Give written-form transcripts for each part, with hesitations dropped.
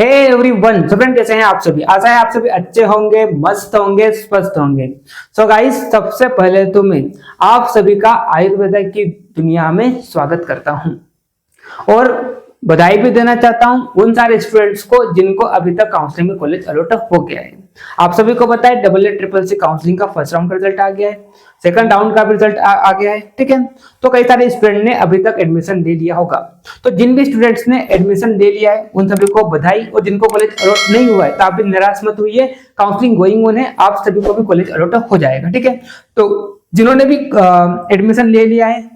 Hey everyone, so friend कैसे हैं आप सभी। आशा है आप सभी अच्छे होंगे, मस्त होंगे, स्वस्थ होंगे। सो गाइस, सबसे पहले तो मैं आप सभी का आयुर्वेदा की दुनिया में स्वागत करता हूं और बधाई भी देना चाहता हूं उन सारे स्टूडेंट्स को जिनको अभी तक काउंसलिंग में कॉलेज अलॉट हो गया है। आप सभी को पता है double A triple C counselling का फर्स्ट राउंड का रिजल्ट आ गया है, सेकंड राउंड का रिजल्ट आ गया है। ठीक है, तो कई सारे स्टूडेंट ने अभी तक एडमिशन ले लिया होगा। तो जिन भी स्टूडेंट्स ने एडमिशन ले लिया है उन सभी को बधाई, और जिनको कॉलेज अलॉट नहीं हुआ है तो आप भी निराश मत होइए, काउंसलिंग गोइंग ऑन है, आप सभी को भी कॉलेज अलॉट हो जाएगा। ठीक है, तो जिन्होंने भी एडमिशन ले लिया है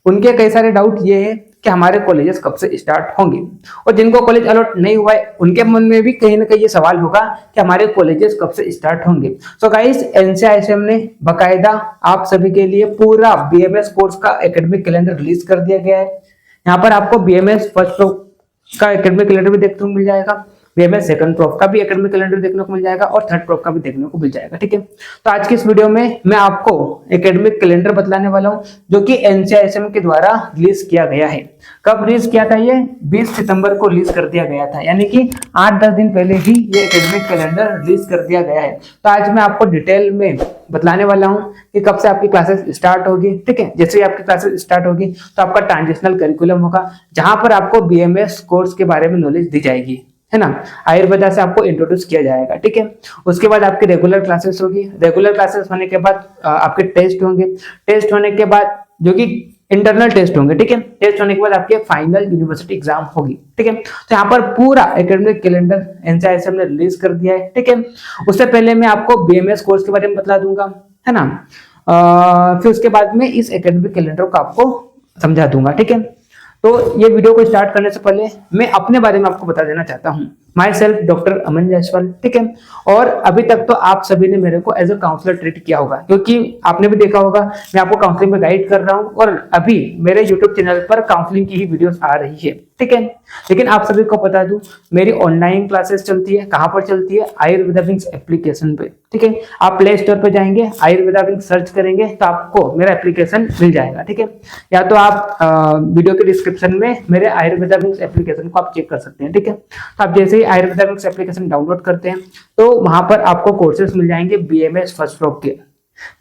उनके कई सारे डाउट ये है कि हमारे कॉलेजेस कब से स्टार्ट होंगे, और जिनको कॉलेज अलॉट नहीं हुआ है उनके मन में भी कहीं ना कहीं ये सवाल होगा कि हमारे कॉलेजेस कब से स्टार्ट होंगे। सो गाइस, एनसीआईएसएम ने बकायदा आप सभी के लिए पूरा बीएमएस कोर्स का एकेडमिक कैलेंडर रिलीज कर दिया गया है। यहाँ पर आपको बीएमएस फर्स्ट का एकेडमिक कैलेंडर भी देखने को मिल जाएगा, बीएमएस सेकंड प्रोफ का भी एकेडमिक कैलेंडर देखने को मिल जाएगा और थर्ड प्रोफ का भी देखने को मिल जाएगा। ठीक है, तो आज की इस वीडियो में मैं आपको एकेडमिक कैलेंडर बतलाने वाला हूं जो कि एनसीआईएसएम के द्वारा रिलीज किया गया है। कब रिलीज किया था? ये 20 सितंबर को रिलीज कर दिया गया था, यानी कि 8-10 दिन पहले ही ये एकेडमिक कैलेंडर रिलीज कर दिया गया है। तो आज मैं आपको डिटेल में बतलाने वाला हूं कि कब से आपकी क्लासेस स्टार्ट होगी। ठीक है, जैसे ही आपकी क्लासेस स्टार्ट होगी तो आपका ट्रांजिशनल करिकुलम होगा जहां पर आपको बीएमएस कोर्स के बारे में नॉलेज दी जाएगी, है ना। आयुर्वेदा से आपको इंट्रोड्यूस किया जाएगा। ठीक है, उसके बाद आपकी रेगुलर क्लासेस होगी, रेगुलर क्लासेस होने के बाद आपके टेस्ट होंगे, टेस्ट होने के बाद जो कि इंटरनल टेस्ट होंगे। ठीक है, टेस्ट होने के बाद आपके फाइनल यूनिवर्सिटी एग्जाम होगी। ठीक है, तो यहाँ पर पूरा एकेडमिक कैलेंडर एनसीआईएसएम ने रिलीज कर दिया है। ठीक है, उससे पहले मैं आपको बीएमएस कोर्स के बारे में बता दूंगा, है ना। फिर उसके बाद में इस एकेडमिक कैलेंडर को आपको समझा दूंगा। ठीक है, तो ये वीडियो को स्टार्ट करने से पहले मैं अपने बारे में आपको बता देना चाहता हूं। माई सेल्फ डॉक्टर अमन जायसवाल। ठीक है, और अभी तक तो आप सभी ने मेरे को एज अ काउंसलर ट्रीट किया होगा, क्योंकि आपने भी देखा होगा मैं आपको काउंसलिंग में गाइड कर रहा हूं और अभी मेरे यूट्यूब चैनल पर काउंसलिंग की ही वीडियोस आ रही है। ठीक है, लेकिन आप सभी को बता दूं मेरी ऑनलाइन क्लासेस चलती है। कहां पर चलती है? आयुर्वेदा विंग्स एप्लीकेशन पे। ठीक है, आप प्ले स्टोर पे जाएंगे, आयुर्वेदा विंग्स सर्च करेंगे तो आपको मेरा एप्लीकेशन मिल जाएगा। ठीक है, या तो आप वीडियो के डिस्क्रिप्शन में मेरे आयुर्वेदा विंग्स एप्लीकेशन को आप चेक कर सकते हैं। ठीक है, तो आप जैसे ही आयुर्वेदा विंग्स एप्लीकेशन डाउनलोड करते हैं तो वहां पर आपको कोर्सेज मिल जाएंगे बीएमएस फर्स्ट प्रोफ के।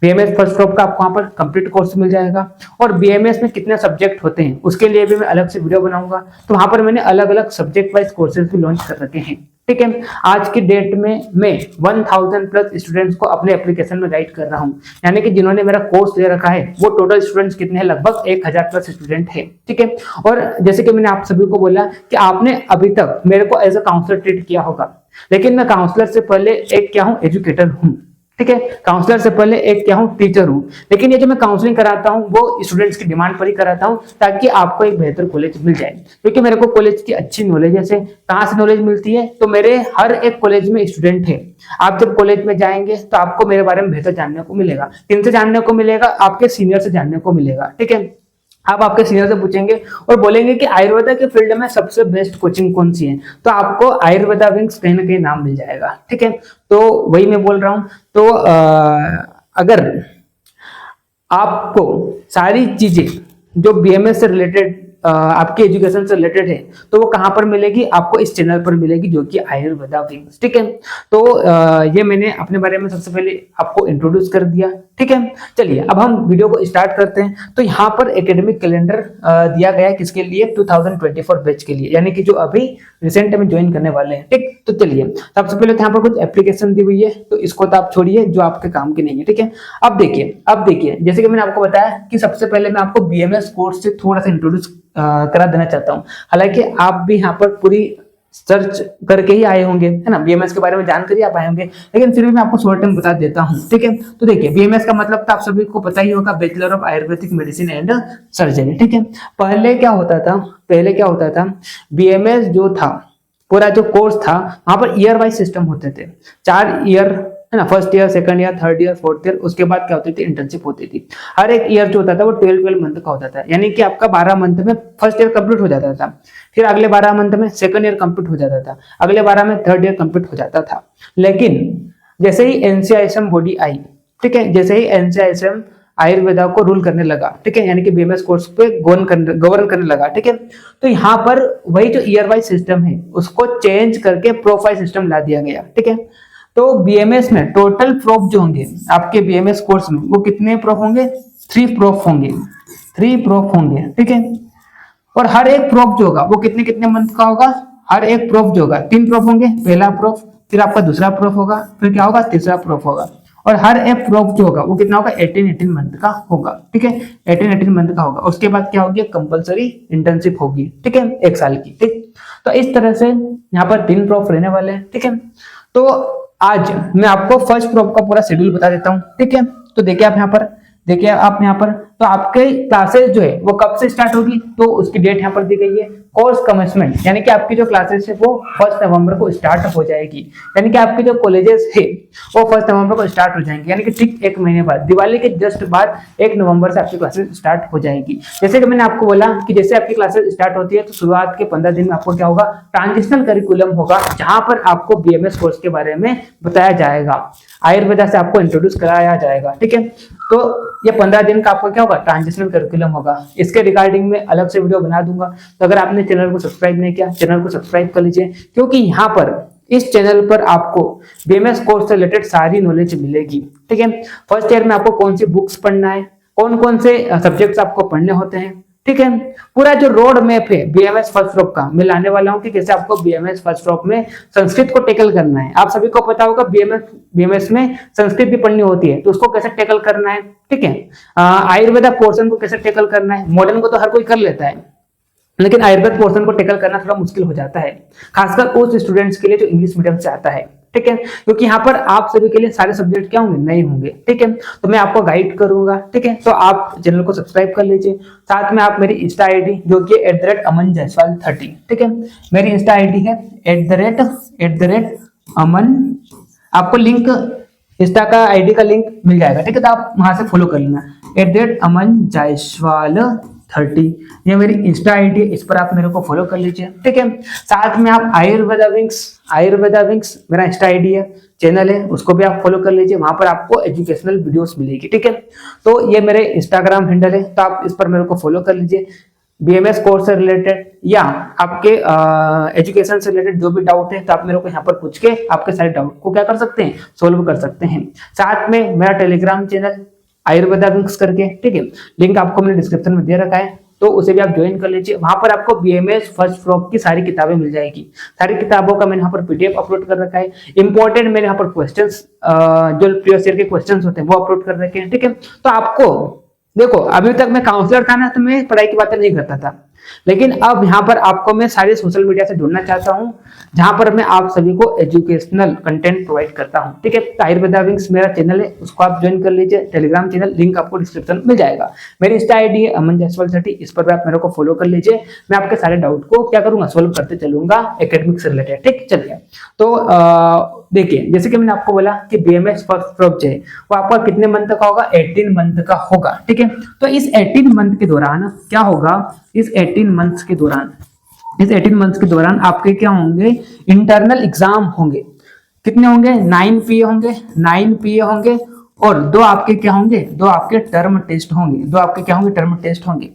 बीएमएस फर्स्ट प्रोफ का आपको वहां पर कंप्लीट कोर्स मिल जाएगा, और बीएमएस में कितने सब्जेक्ट होते हैं उसके लिए भी मैं अलग से वीडियो बनाऊंगा। तो वहां पर मैंने अलग अलग सब्जेक्ट वाइज कोर्सेज भी लॉन्च कर रखे हैं। ठीक है, आज की डेट में मैं 1000 प्लस स्टूडेंट्स को अपने एप्लीकेशन में गाइड कर रहा हूं, यानी कि जिन्होंने मेरा कोर्स ले रखा है वो टोटल स्टूडेंट्स कितने हैं? लगभग 1000 प्लस स्टूडेंट है। ठीक है, और जैसे कि मैंने आप सभी को बोला कि आपने अभी तक मेरे को एज अ काउंसलर ट्रीट किया होगा, लेकिन मैं काउंसलर से पहले एक क्या हूँ? एजुकेटर हूँ। ठीक है, काउंसलर से पहले एक क्या हूँ? टीचर हूँ। लेकिन ये जो मैं काउंसलिंग कराता हूँ वो स्टूडेंट्स की डिमांड पर ही कराता हूँ ताकि आपको एक बेहतर कॉलेज मिल जाए, क्योंकि मेरे को कॉलेज की अच्छी नॉलेज है। कहाँ से नॉलेज मिलती है? तो मेरे हर एक कॉलेज में स्टूडेंट है। आप जब कॉलेज में जाएंगे तो आपको मेरे बारे में बेहतर जानने को मिलेगा। किनसे जानने को मिलेगा? आपके सीनियर से जानने को मिलेगा। ठीक है, आप आपके सीनियर से पूछेंगे और बोलेंगे कि आयुर्वेदा के फील्ड में सबसे बेस्ट कोचिंग कौन सी है, तो आपको आयुर्वेदा विंग्स कहीं ना कहीं नाम मिल जाएगा। ठीक है, तो वही मैं बोल रहा हूं। तो अगर आपको सारी चीजें जो बीएमएस से रिलेटेड आपके एजुकेशन से रिलेटेड है तो वो कहां पर मिलेगी? आपको इस चैनल पर मिलेगी जो कि आयुर्वेदा विंग्स। ठीक है, तो ये मैंने अपने बारे में सबसे पहले आपको इंट्रोड्यूस कर दिया। ठीक है, चलिए अब हम वीडियो को स्टार्ट करते हैं। तो यहाँ पर एकेडमिक कैलेंडर दिया गया है किसके लिए? 2024 बैच के लिए, यानी कि जो अभी रिसेंट में ज्वाइन करने वाले हैं। ठीक, तो चलिए सबसे पहले तो यहाँ पर कुछ एप्लीकेशन दी हुई है, तो इसको तो आप छोड़िए, जो आपके काम की नहीं है। ठीक है, अब देखिए जैसे कि मैंने आपको बताया कि सबसे पहले मैं आपको बीएमएस कोर्स से थोड़ा सा इंट्रोड्यूस करा देना चाहता हूं। हालांकि आप भी यहाँ पर पूरी सर्च करके ही आए होंगे, है ना, बीएमएस के बारे में जानकर ही आप आए होंगे, लेकिन फिर भी मैं आपको शॉर्ट टर्म बता देता हूं। ठीक है, तो देखिए बीएमएस का मतलब तो आप सभी को पता ही होगा, bachelor of Ayurvedic medicine and surgery. ठीक है, पहले क्या होता था बीएमएस जो था पूरा जो कोर्स था वहां पर ईयर वाइज सिस्टम होते थे। 4 ईयर, है ना, first year, second year, third year, fourth year, उसके बाद क्या होती थी? इंटर्नशिप होती थी। हर एक ईयर जो होता था वो 12 मंथ का होता था, यानी कि आपका 12 मंथ में फर्स्ट ईयर कंप्लीट हो जाता था, फिर अगले 12 मंथ में सेकंड ईयर कंप्लीट हो जाता था, अगले 12 में थर्ड ईयर कंप्लीट हो जाता था। लेकिन जैसे ही एनसीआईएसएम बॉडी आई, ठीक है, जैसे ही एनसीआईएसएम आयुर्वेदा को रूल करने लगा, ठीक है, यानी कि बीएमएस कोर्स पे गवर्न करने लगा, ठीक है। तो यहाँ पर वही जो ईयर वाइज सिस्टम है उसको चेंज करके प्रोफाइल सिस्टम ला दिया गया, ठीक है। तो बीएमएस में टोटल प्रोफ जो होंगे आपके बीएमएस कोर्स में वो कितने प्रोफ होंगे? 3 प्रोफ होंगे, 3 प्रोफ होंगे, ठीक है। और हर एक प्रोफ जो होगा वो कितने कितने मंथ का होगा? हर एक प्रोफ जो होगा 3 प्रोफ होंगे, पहला प्रोफ, फिर आपका दूसरा प्रोफ होगा, फिर क्या होगा? तीसरा प्रोफ होगा। और हर एक प्रोफ जो होगा वो कितना होगा? 18 मंथ का होगा, ठीक है, 18 मंथ का होगा। उसके बाद क्या होगी? कंपलसरी इंटर्नशिप होगी, ठीक है, 1 साल की, ठीक। तो इस तरह से यहाँ पर 3 प्रोफ रहने वाले हैं, ठीक है। तो आज मैं आपको फर्स्ट प्रोफ का पूरा शेड्यूल बता देता हूँ, ठीक है। तो देखिए आप यहाँ पर तो आपके क्लासेस जो है वो कब से स्टार्ट होगी? तो उसकी डेट यहाँ पर दी गई है। कोर्स कमेंसमेंट यानी कि आपकी जो क्लासेस है वो 1 नवंबर को स्टार्ट हो जाएगी, यानी कि आपके जो कॉलेजेस है वो 1 नवंबर को स्टार्ट हो जाएंगे, यानी कि ठीक 1 महीने बाद, दिवाली के जस्ट बाद 1 नवंबर से आपकी क्लासेस स्टार्ट हो जाएगी। जैसे कि मैंने आपको बोला कि जैसे आपकी क्लासेस स्टार्ट होती है तो शुरुआत के 15 दिन में आपको क्या होगा? ट्रांजिशनल करिकुलम होगा, जहां पर आपको बीएमएस कोर्स के बारे में बताया जाएगा, आयुर्वेदा से आपको इंट्रोड्यूस कराया जाएगा, ठीक है। तो ये 15 दिन का आपको क्या होगा? ट्रांजिशनल करिकुलम होगा। इसके रिगार्डिंग में अलग से वीडियो बना दूंगा। तो अगर आपने चैनल को सब्सक्राइब नहीं किया, चैनल को सब्सक्राइब कर लीजिए, क्योंकि यहाँ पर इस चैनल पर आपको बीएमएस कोर्स से रिलेटेड सारी नॉलेज मिलेगी, ठीक है। फर्स्ट ईयर में आपको कौन सी बुक्स पढ़ना है, कौन कौन से सब्जेक्ट्स आपको पढ़ने होते हैं, ठीक है। पूरा जो रोड मैप है बीएमएस फर्स्ट ड्रॉप का मैं लाने वाला हूं कि कैसे आपको बीएमएस फर्स्ट ड्रॉप में संस्कृत को टैकल करना है। आप सभी को पता होगा बीएमएस में संस्कृत भी पढ़नी होती है, तो उसको कैसे टैकल करना है, ठीक है। आयुर्वेदा पोर्शन को कैसे टैकल करना है। मॉडर्न को तो हर कोई कर लेता है, लेकिन आयुर्वेद पोर्शन को टैकल करना थोड़ा मुश्किल हो जाता है, खासकर उस स्टूडेंट्स के लिए जो इंग्लिश मीडियम से आता है, ठीक है, क्योंकि यहाँ पर आप सभी के लिए सारे सब्जेक्ट क्या होंगे? नए होंगे, ठीक है। तो मैं आपको गाइड करूंगा, ठीक है। तो आप चैनल को सब्सक्राइब कर लीजिए, साथ में आप मेरी इंस्टा आईडी जो कि @amanjaiswal30, ठीक है, मेरी इंस्टा आईडी है @aman, आपको लिंक इंस्टा का आईडी का लिंक मिल जाएगा, ठीक है। तो आप वहां से फॉलो कर लेना, @amanjaiswal30, ये मेरी इंस्टा आईडी है, इस पर आप मेरे को फॉलो कर लीजिए, ठीक है। साथ में आप आयुर्वेदा विंग्स मेरा इंस्टा आईडी है, चैनल है, उसको भी आप फॉलो कर लीजिए, वहां पर आपको एजुकेशनल वीडियोस मिलेगी, ठीक है। तो ये मेरे इंस्टाग्राम हैंडल है, तो आप इस पर मेरे को फॉलो कर लीजिए। बीएमएस कोर्स से रिलेटेड या आपके एजुकेशन से रिलेटेड जो भी डाउट है तो आप मेरे को यहाँ पर पूछ के आपके सारे डाउट को क्या कर सकते हैं? सोल्व कर सकते हैं। साथ में मेरा टेलीग्राम चैनल आयुर्वेदा विंग्स करके, ठीक है, लिंक आपको मैंने डिस्क्रिप्शन में दे रखा है, तो उसे भी आप ज्वाइन कर लीजिए। वहां पर आपको बीएमएस फर्स्ट ड्रॉप की सारी किताबें मिल जाएगी, सारी किताबों का मैंने यहाँ पर पीडीएफ अपलोड कर रखा है। इंपॉर्टेंट मैंने यहाँ पर क्वेश्चंस जो प्रीवियस ईयर के क्वेश्चंस होते हैं वो अपलोड कर रखे हैं, ठीक है। तो आपको देखो, अभी तक मैं काउंसलर था ना, तो मैं पढ़ाई की बातें नहीं करता था, लेकिन अब यहाँ पर आपको मैं सारे सोशल मीडिया से जुड़ना चाहता हूँ, जहां पर मैं आप सभी को एजुकेशनल कंटेंट प्रोवाइड करता हूँ, ठीक है। तो आयुर्वेदा विंग्स मेरा चैनल है, उसको आप ज्वाइन कर लीजिए। टेलीग्राम चैनल लिंक आपको डिस्क्रिप्शन में मिल जाएगा। मेरी इंस्टा आईडी है amanjaiswal30, इस पर भी आप मेरे को फॉलो कर लीजिए। मैं आपके सारे डाउट को क्या करूंगा? सोल्व करते चलूंगा एकेडमिक से रिलेटेड, ठीक। चलिए, तो देखिए, जैसे कि मैंने आपको बोला कि बीएमएस फर्स्ट ड्रॉप जो है वो आपका कितने मंथ का होगा? 18 मंथ का होगा, ठीक है। तो इस 18 मंथ के दौरान क्या होगा? इस 18 मंथ्स के दौरान आपके क्या होंगे? इंटरनल एग्जाम होंगे। कितने होंगे? 9 पीए होंगे और 2 आपके क्या होंगे? 2 आपके टर्म टेस्ट होंगे।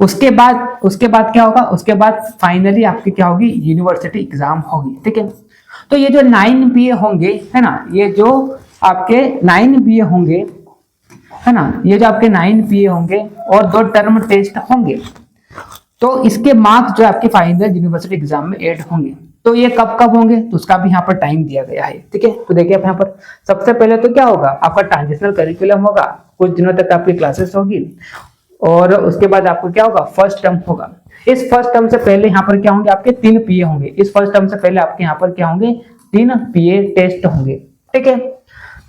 उसके बाद क्या होगा? उसके बाद फाइनली आपकी क्या होगी? यूनिवर्सिटी एग्जाम होगी, ठीक है। तो ये जो 9 पीए होंगे, है ना, ये जो आपके 9 पीए होंगे, है ना, ये जो आपके 9 पीए होंगे और 2 टर्म टेस्ट होंगे, तो इसके मार्क्स जो आपके फाइनल यूनिवर्सिटी एग्जाम में ऐड होंगे। तो ये कब होंगे? तो उसका भी यहाँ पर टाइम दिया गया है, ठीक है। तो देखिए आप यहाँ पर सबसे पहले तो क्या होगा? आपका ट्रांजिशनल करिकुलम होगा, कुछ दिनों तक आपकी क्लासेस होगी, और उसके बाद आपको क्या होगा? फर्स्ट टर्म होगा। इस फर्स्ट टर्म से पहले यहाँ पर क्या होंगे? आपके 3 पीए होंगे। इस फर्स्ट टर्म से पहले आपके यहाँ पर क्या होंगे? 3 पीए टेस्ट होंगे, ठीक है।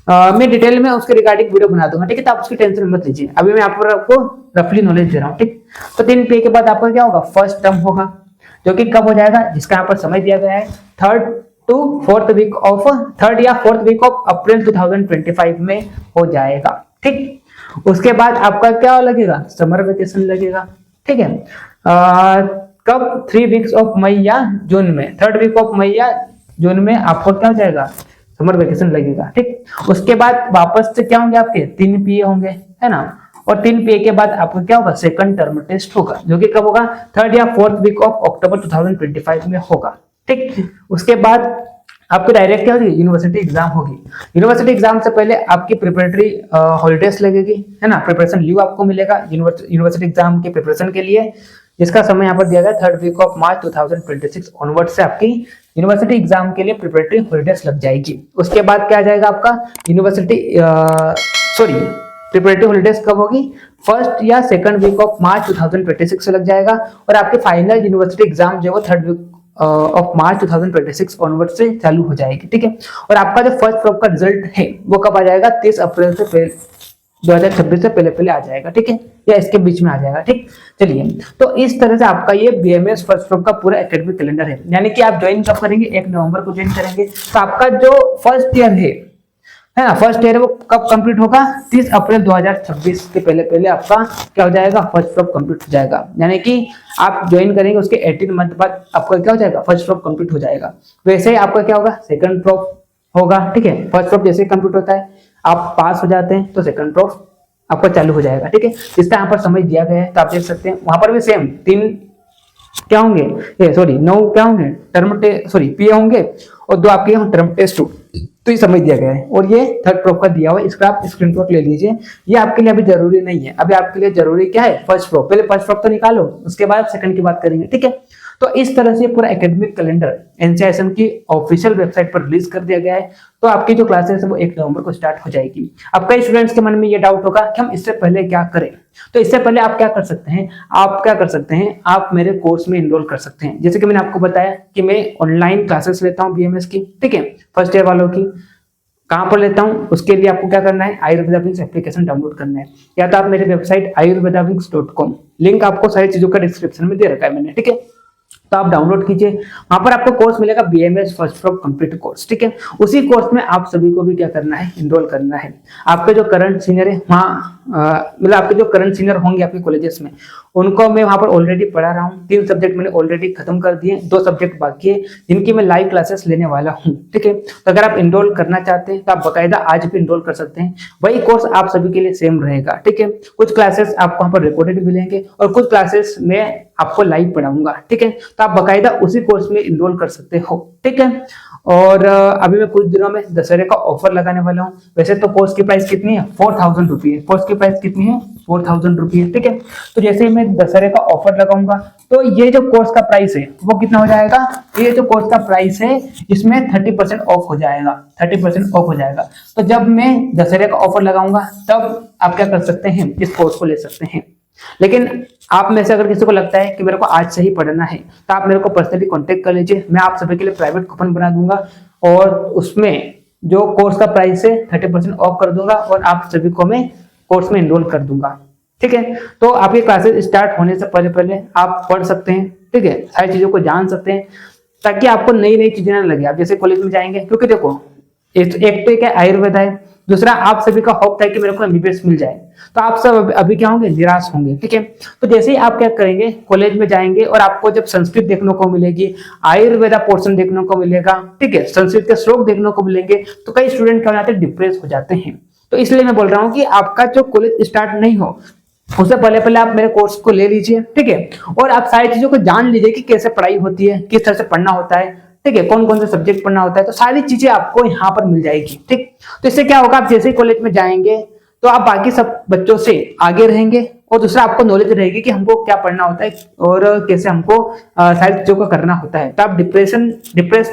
मैं डिटेल में उसके रिगार्डिंग वीडियो बना दूंगा, ठीक है। तो आप उसकी टेंशन मत लीजिए, अभी मैं आपको रफली नॉलेज दे रहा हूँ, ठीक। तो 3 पीए के बाद आपका क्या होगा? फर्स्ट टर्म होगा, जो कि कब हो जाएगा? जिसका यहाँ पर समय दिया गया है 3rd to 4th week of April 2025 में हो जाएगा, ठीक। उसके बाद आपका क्या लगेगा? समर वेकेशन लगेगा, ठीक है। कब? 3 वीक्स ऑफ मई या जून में, 3rd वीक ऑफ मई या जून में आपको क्या हो जाएगा? समर वेकेशन लगेगा, ठीक। उसके बाद वापस से क्या होंगे? आपके 3 पीए होंगे, है ना, और 3 PA के बाद आपका क्या होगा, सेकंड टर्म टेस्ट होगा, जो कि कब होगा, 3rd या 4th वीक ऑफ अक्टूबर 2025 में होगा। ठीक, उसके बाद आपको डायरेक्ट क्या होगी, यूनिवर्सिटी एग्जाम होगी। यूनिवर्सिटी एग्जाम से पहले आपकी प्रिपरेटरी हॉलीडेज लगेगी, है ना, प्रिपरेशन लीव आपको मिलेगा यूनिवर्सिटी एग्जाम के प्रिपरेशन के लिए, जिसका समय यहाँ पर दिया गया 3rd week of March 2026 onward से आपकी यूनिवर्सिटी एग्जाम के लिए प्रिपरेटरी हॉलीडेज लग जाएगी। उसके बाद क्या आ जाएगा आपका प्रिपरेटरी हॉलीडेज कब होगी, 1st या 2nd वीक ऑफ मार्च 2026 से लग जाएगा, और आपके फाइनल यूनिवर्सिटी एग्जाम जो है 3rd week of March 2026 onward से चालू हो जाएगी। ठीक है, और आपका जो फर्स्ट प्रॉप का रिजल्ट है वो कब आ जाएगा, 30 अप्रैल से पहले 2026 से पहले आ जाएगा। ठीक है, या इसके बीच में आ जाएगा। ठीक, चलिए, तो इस तरह से आपका ये BMS फर्स्ट प्रॉप का पूरा एकेडमिक कैलेंडर है। यानी कि आप ज्वाइन कब करेंगे, 1 नवंबर को ज्वाइन करेंगे, तो आपका जो फर्स्ट ईयर है ना, फर्स्ट ईयर वो कब कंप्लीट होगा, 30 अप्रैल 2026 के पहले आपका क्या हो जाएगा, फर्स्ट प्रॉप कंप्लीट हो जाएगा। यानी कि आप ज्वाइन करेंगे उसके 18 मंथ बाद आपका क्या हो जाएगा, फर्स्ट प्रॉप कंप्लीट हो जाएगा। वैसे ही आपका क्या होगा, सेकंड प्रॉप होगा। ठीक है, फर्स्ट प्रॉप जैसे कंप्लीट होता है, आप पास हो जाते हैं तो सेकंड प्रॉप आपका चालू हो जाएगा। ठीक है, इसका यहाँ पर समय दिया गया है, तो आप देख सकते हैं वहां पर भी सेम 3 क्या होंगे, 9 क्या होंगे, PA होंगे, और 2 आपके टर्म टेस्ट, तो ये समझ दिया गया है। और ये 3rd प्रॉप का दिया हुआ है, इसका आप स्क्रीनशॉट ले लीजिए। ये आपके लिए अभी जरूरी नहीं है, अभी आपके लिए जरूरी क्या है, फर्स्ट प्रॉप। पहले फर्स्ट प्रॉप तो निकालो, उसके बाद सेकंड की बात करेंगे। ठीक है, तो इस तरह से पूरा एकेडमिक कैलेंडर NCISM की ऑफिशियल वेबसाइट पर रिलीज कर दिया गया है। तो आपकी जो क्लासेस है वो 1 नवंबर को स्टार्ट हो जाएगी। अब कई स्टूडेंट्स के मन में ये डाउट होगा कि हम इससे पहले क्या करें, तो इससे पहले आप क्या कर सकते हैं, आप मेरे कोर्स में एनरोल कर सकते हैं। जैसे कि मैंने आपको बताया कि मैं ऑनलाइन क्लासेस लेता हूँ BMS की। ठीक है, फर्स्ट ईयर वालों की कहाँ पर लेता हूँ, उसके लिए आपको क्या करना है, आयुर्वेदाविंग्स एप्लीकेशन डाउनलोड करना है, या तो आप मेरी वेबसाइट ayurvedavinks.com, लिंक आपको सारी चीजों का डिस्क्रिप्शन में दे रखा है मैंने। ठीक है, तो आप डाउनलोड कीजिए, वहां पर आपको कोर्स मिलेगा BMS first prop complete course. ठीक है, उसी कोर्स में आप सभी को भी क्या करना है, एनरोल करना है। आपके जो करंट सीनियर है वहाँ मतलब आपके जो करंट सीनियर होंगे आपके कॉलेजेस में, उनको मैं वहां पर ऑलरेडी पढ़ा रहा हूँ। 3 सब्जेक्ट मैंने ऑलरेडी खत्म कर दिए, 2 सब्जेक्ट बाकी है जिनकी मैं लाइव क्लासेस लेने वाला हूँ। ठीक है, तो अगर आप एनरोल करना चाहते हैं तो आप बकायदा आज भी एनरोल कर सकते हैं। वही कोर्स आप सभी के लिए सेम रहेगा। ठीक है, कुछ क्लासेस आपको वहां पर रिकॉर्डेड मिलेंगे और कुछ क्लासेस में आपको लाइव पढ़ाऊंगा। ठीक है, तो आप बकायदा उसी कोर्स में एनरोल कर सकते हो। ठीक है, और अभी मैं कुछ दिनों में दशहरे का ऑफर लगाने वाला हूँ। वैसे तो कोर्स की प्राइस कितनी है, 4000 रुपये। कोर्स की प्राइस कितनी है, 4000 रुपये। ठीक है, तो जैसे ही मैं दशहरे का ऑफर लगाऊंगा तो ये जो कोर्स का प्राइस है वो कितना हो जाएगा, ये जो कोर्स का प्राइस है इसमें 30% ऑफ हो जाएगा, 30% ऑफ हो जाएगा। तो जब मैं दशहरे का ऑफर लगाऊंगा तब आप क्या कर सकते हैं, इस कोर्स को ले सकते हैं। लेकिन आप में से अगर किसी को लगता है कि मेरे को आज से ही पढ़ना है तो आप मेरे को पर्सनली कांटेक्ट कर लीजिए, मैं आप सभी के लिए प्राइवेट कूपन बना दूंगा और उसमें जो कोर्स का प्राइस है 30% ऑफ कर दूंगा और आप सभी को मैं कोर्स में एनरोल कर दूंगा। ठीक है, तो आपकी क्लासेस स्टार्ट होने से पहले पहले आप पढ़ सकते हैं। ठीक है, सारी चीजों को जान सकते हैं ताकि आपको नई नई चीजें ना लगे। आप जैसे कॉलेज में जाएंगे, क्योंकि देखो एक तो एक आयुर्वेद है, दूसरा आप सभी का होप था कि मेरे को MBBS मिल जाए, तो आप सब अभी क्या होंगे, निराश होंगे। ठीक है, तो जैसे ही आप क्या करेंगे, कॉलेज में जाएंगे और आपको जब संस्कृत देखने को मिलेगी, आयुर्वेदा पोर्शन देखने को मिलेगा, ठीक है, संस्कृत के श्लोक देखने को मिलेंगे, तो कई स्टूडेंट क्या हो जाते हैं, डिप्रेस हो जाते हैं। तो इसलिए मैं बोल रहा हूँ कि आपका जो कॉलेज स्टार्ट नहीं हो उससे पहले पहले आप मेरे कोर्स को ले लीजिए। ठीक है, और आप सारी चीजों को जान लीजिए कि कैसे पढ़ाई होती है, किस तरह से पढ़ना होता है। ठीक है, कौन कौन से सब्जेक्ट पढ़ना होता है, तो सारी चीजें आपको यहाँ पर मिल जाएगी। ठीक, तो इससे क्या होगा, आप जैसे ही कॉलेज में जाएंगे तो आप बाकी सब बच्चों से आगे रहेंगे और दूसरा आपको नॉलेज रहेगी कि हमको क्या पढ़ना होता है और कैसे हमको सारी चीजों का करना होता है। तो आप डिप्रेस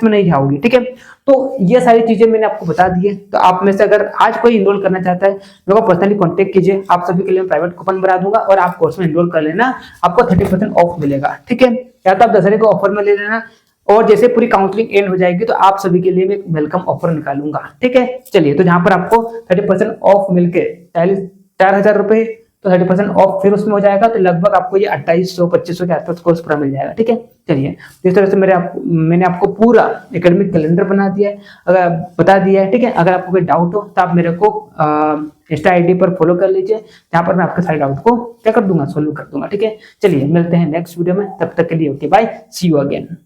में नहीं जाओगे। ठीक है, तो ये सारी चीजें मैंने आपको बता दी है। तो आप में से अगर आज कोई एनरोल करना चाहता है मेरे को पर्सनली कांटेक्ट कीजिए, आप सभी के लिए प्राइवेट कूपन बना दूंगा और आप कोर्स में एनरोल कर लेना, आपको 30% ऑफ मिलेगा। ठीक है, या तो आप दशहरे को ऑफर में ले लेना और जैसे पूरी काउंसलिंग एंड हो जाएगी तो आप सभी के लिए मैं वेलकम ऑफर निकालूंगा। ठीक है, चलिए, तो जहां पर आपको 30% ऑफ मिलके 4000 रुपए, तो 30% ऑफ फिर उसमें हो जाएगा, तो लगभग आपको ये 2800-2500 के आसपास कोर्स पूरा मिल जाएगा। ठीक है, चलिए, इस तरह से मैंने आपको पूरा एकेडमिक कैलेंडर बना दिया है, अगर बता दिया है। ठीक है, अगर आपको कोई डाउट हो तो आप मेरे को इंस्टा ID पर फॉलो कर लीजिए, जहाँ पर मैं आपके सारे डाउट को क्या कर दूंगा, सोल्व कर दूंगा। ठीक है, चलिए मिलते हैं नेक्स्ट वीडियो में, तब तक के लिए okay bye, see you again.